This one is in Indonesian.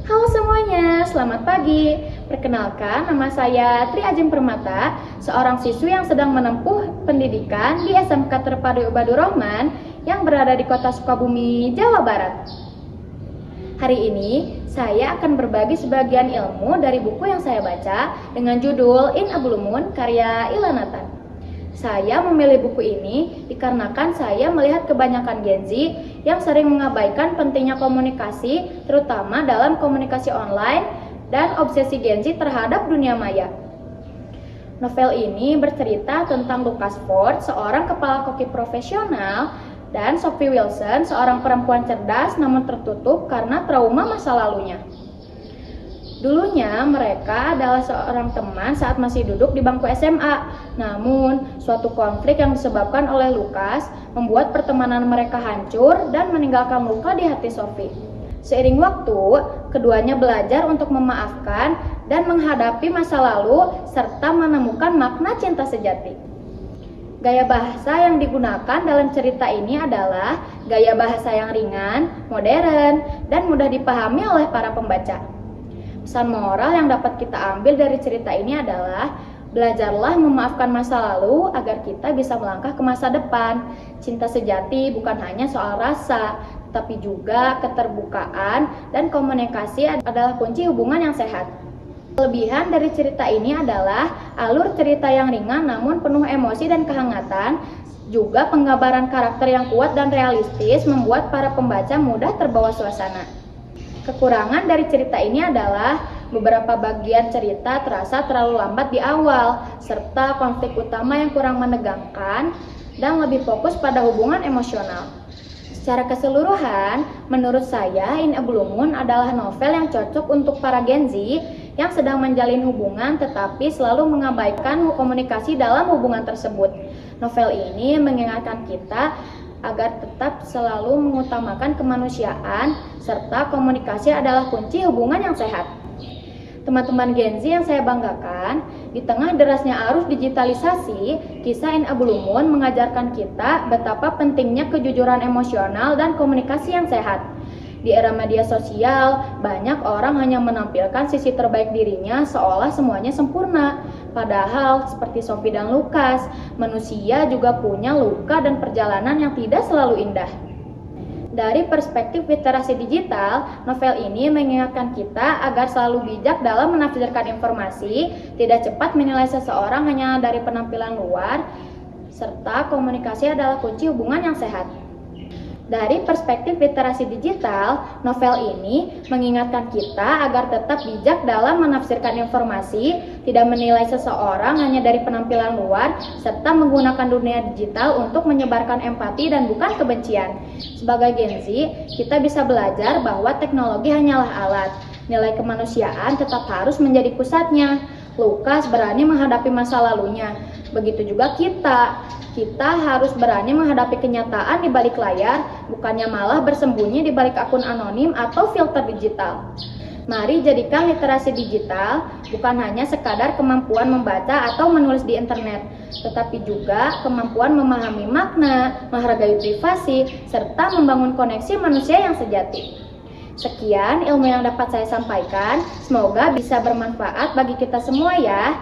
Halo semuanya, selamat pagi. Perkenalkan, nama saya Tri Ajeng Permata, seorang siswi yang sedang menempuh pendidikan di SMK Terpadu Ibadur Rahman yang berada di Kota Sukabumi, Jawa Barat. Hari ini, saya akan berbagi sebagian ilmu dari buku yang saya baca dengan judul In a Blue Moon karya Ilanatan. Saya memilih buku ini dikarenakan saya melihat kebanyakan Gen Z yang sering mengabaikan pentingnya komunikasi, terutama dalam komunikasi online dan obsesi Gen Z terhadap dunia maya. Novel ini bercerita tentang Lucas Ford, seorang kepala koki profesional, dan Sophie Wilson, seorang perempuan cerdas namun tertutup karena trauma masa lalunya. Dulunya mereka adalah seorang teman saat masih duduk di bangku SMA. Namun, suatu konflik yang disebabkan oleh Lucas membuat pertemanan mereka hancur dan meninggalkan luka di hati Sophie. Seiring waktu, keduanya belajar untuk memaafkan dan menghadapi masa lalu serta menemukan makna cinta sejati. Gaya bahasa yang digunakan dalam cerita ini adalah gaya bahasa yang ringan, modern, dan mudah dipahami oleh para pembaca. Pesan moral yang dapat kita ambil dari cerita ini adalah belajarlah memaafkan masa lalu agar kita bisa melangkah ke masa depan. Cinta sejati bukan hanya soal rasa, tapi juga keterbukaan dan komunikasi adalah kunci hubungan yang sehat. Kelebihan dari cerita ini adalah alur cerita yang ringan namun penuh emosi dan kehangatan, juga penggambaran karakter yang kuat dan realistis membuat para pembaca mudah terbawa suasana. Kekurangan dari cerita ini adalah beberapa bagian cerita terasa terlalu lambat di awal, serta konflik utama yang kurang menegangkan dan lebih fokus pada hubungan emosional. Secara keseluruhan, menurut saya In a Blue Moon adalah novel yang cocok untuk para Gen Z yang sedang menjalin hubungan tetapi selalu mengabaikan komunikasi dalam hubungan tersebut. Novel ini mengingatkan kita agar tetap selalu mengutamakan kemanusiaan serta komunikasi adalah kunci hubungan yang sehat. Teman-teman Gen Z yang saya banggakan, di tengah derasnya arus digitalisasi, kisah In a Blue Moon mengajarkan kita betapa pentingnya kejujuran emosional dan komunikasi yang sehat. Di era media sosial, banyak orang hanya menampilkan sisi terbaik dirinya seolah semuanya sempurna. Padahal, seperti Sophie dan Lucas, manusia juga punya luka dan perjalanan yang tidak selalu indah. Dari perspektif literasi digital, novel ini mengingatkan kita agar selalu bijak dalam menafsirkan informasi, tidak cepat menilai seseorang hanya dari penampilan luar, serta komunikasi adalah kunci hubungan yang sehat. Dari perspektif literasi digital, novel ini mengingatkan kita agar tetap bijak dalam menafsirkan informasi, tidak menilai seseorang hanya dari penampilan luar, serta menggunakan dunia digital untuk menyebarkan empati dan bukan kebencian. Sebagai Gen Z, kita bisa belajar bahwa teknologi hanyalah alat. Nilai kemanusiaan tetap harus menjadi pusatnya. Lucas berani menghadapi masa lalunya. Begitu juga kita. Kita harus berani menghadapi kenyataan di balik layar, bukannya malah bersembunyi di balik akun anonim atau filter digital. Mari jadikan literasi digital bukan hanya sekadar kemampuan membaca atau menulis di internet, tetapi juga kemampuan memahami makna, menghargai privasi, serta membangun koneksi manusia yang sejati. Sekian ilmu yang dapat saya sampaikan, semoga bisa bermanfaat bagi kita semua ya.